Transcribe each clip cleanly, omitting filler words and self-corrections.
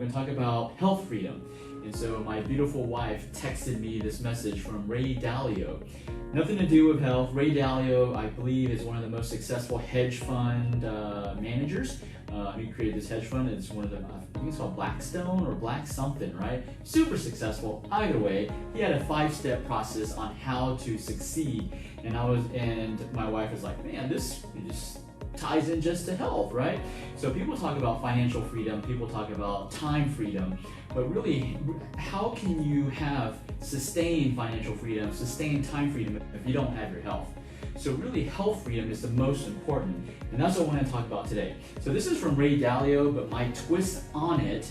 going to talk about health freedom. And so my beautiful wife texted me this message from Ray Dalio. Nothing to do with health. Ray Dalio, I believe, is one of the most successful hedge fund managers. He created this hedge fund. It's one of the, I think it's called Blackstone or Black something, right? Super successful. Either way, he had a 5-step process on how to succeed. And my wife was like, man, this just ties in just to health, right? So people talk about financial freedom, people talk about time freedom, but really, how can you have sustained financial freedom, sustained time freedom if you don't have your health? So really, health freedom is the most important, and that's what I want to talk about today. So this is from Ray Dalio, but my twist on it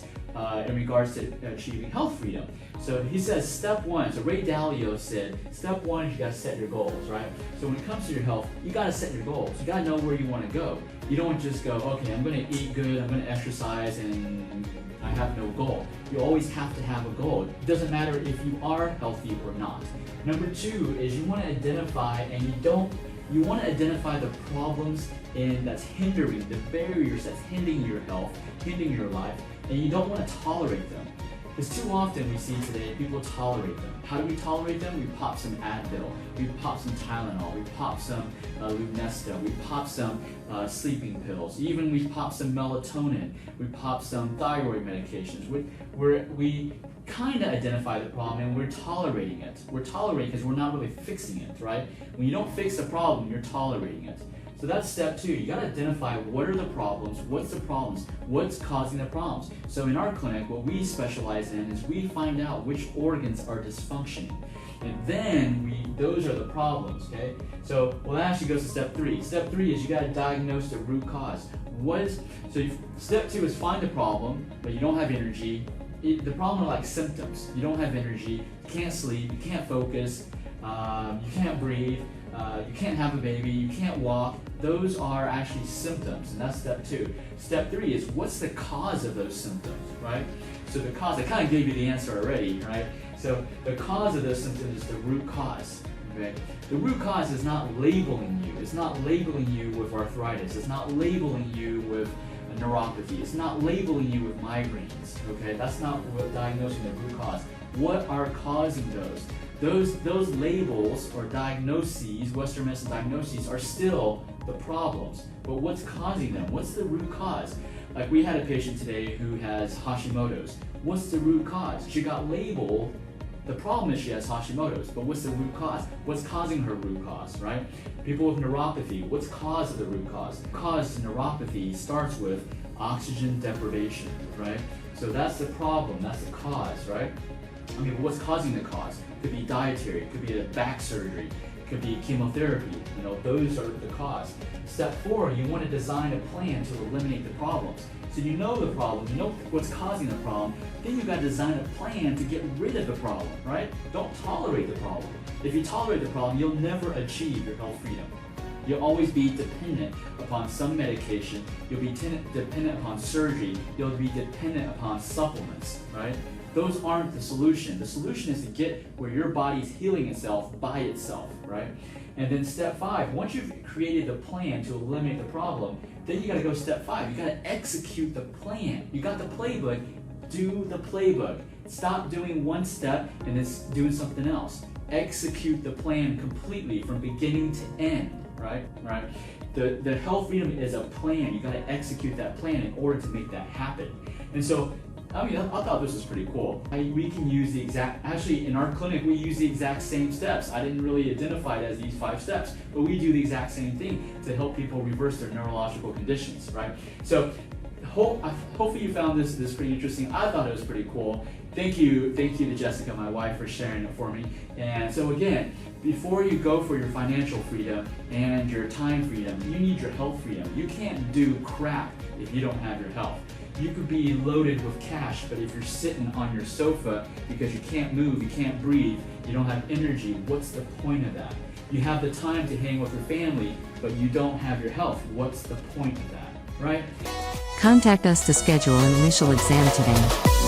in regards to achieving health freedom. So he says step one, so Ray Dalio said, step one is you gotta set your goals, right? So when it comes to your health, you gotta set your goals. You gotta know where you wanna go. You don't just go, okay, I'm gonna eat good, I'm gonna exercise, and I have no goal. You always have to have a goal. It doesn't matter if you are healthy or not. Number two is you wanna identify, and you wanna identify the problems that's hindering, the barriers that's hindering your health, hindering your life, and you don't want to tolerate them. Because too often we see today, people tolerate them. How do we tolerate them? We pop some Advil, we pop some Tylenol, we pop some Lunesta, we pop some sleeping pills, even we pop some melatonin, we pop some thyroid medications. We kind of identify the problem and we're tolerating it. We're tolerating because we're not really fixing it, right? When you don't fix the problem, you're tolerating it. So that's step two. You got to identify what are the problems, what's causing the problems. So in our clinic, what we specialize in is we find out which organs are dysfunctioning. And then those are the problems, okay? So, well, that actually goes to step three. Step three is you got to diagnose the root cause. Step two is find the problem, but you don't have energy. The problem are like symptoms. You don't have energy, you can't sleep, you can't focus, you can't breathe, you can't have a baby, you can't walk. Those are actually symptoms, and that's step two. Step three is what's the cause of those symptoms, right? So the cause, I kind of gave you the answer already, right? So the cause of those symptoms is the root cause, okay? The root cause is not labeling you. It's not labeling you with arthritis. It's not labeling you with neuropathy. It's not labeling you with migraines, okay? That's not what diagnosing the root cause. What are causing those? Those labels or diagnoses, Western medicine diagnoses, are still the problems. But what's causing them? What's the root cause? Like we had a patient today who has Hashimoto's. What's the root cause? She got labeled, the problem is she has Hashimoto's, but what's the root cause? What's causing her root cause, right? People with neuropathy, what's cause of the root cause? The cause of neuropathy starts with oxygen deprivation, right? So that's the problem, that's the cause, right? I mean, what's causing the cause? Could be dietary, it could be a back surgery, it could be chemotherapy, those are the cause. Step four, you want to design a plan to eliminate the problems. So you know the problem, you know what's causing the problem, then you got to design a plan to get rid of the problem, right? Don't tolerate the problem. If you tolerate the problem, you'll never achieve your health freedom. You'll always be dependent upon some medication, you'll be dependent upon surgery, you'll be dependent upon supplements, right? Those aren't the solution. The solution is to get where your body's healing itself by itself, right? And then step five, once you've created the plan to eliminate the problem, then you gotta go step five. You gotta execute the plan. You got the playbook, do the playbook. Stop doing one step and then doing something else. Execute the plan completely from beginning to end, right? The health freedom is a plan. You gotta execute that plan in order to make that happen. And so, I thought this was pretty cool. We can use actually in our clinic, we use the exact same steps. I didn't really identify it as these 5 steps, but we do the exact same thing to help people reverse their neurological conditions, right? So hopefully you found this pretty interesting. I thought it was pretty cool. Thank you to Jessica, my wife, for sharing it for me. And so again, before you go for your financial freedom and your time freedom, you need your health freedom. You can't do crap if you don't have your health. You could be loaded with cash, but if you're sitting on your sofa because you can't move, you can't breathe, you don't have energy, what's the point of that? You have the time to hang with your family, but you don't have your health. What's the point of that, right? Contact us to schedule an initial exam today.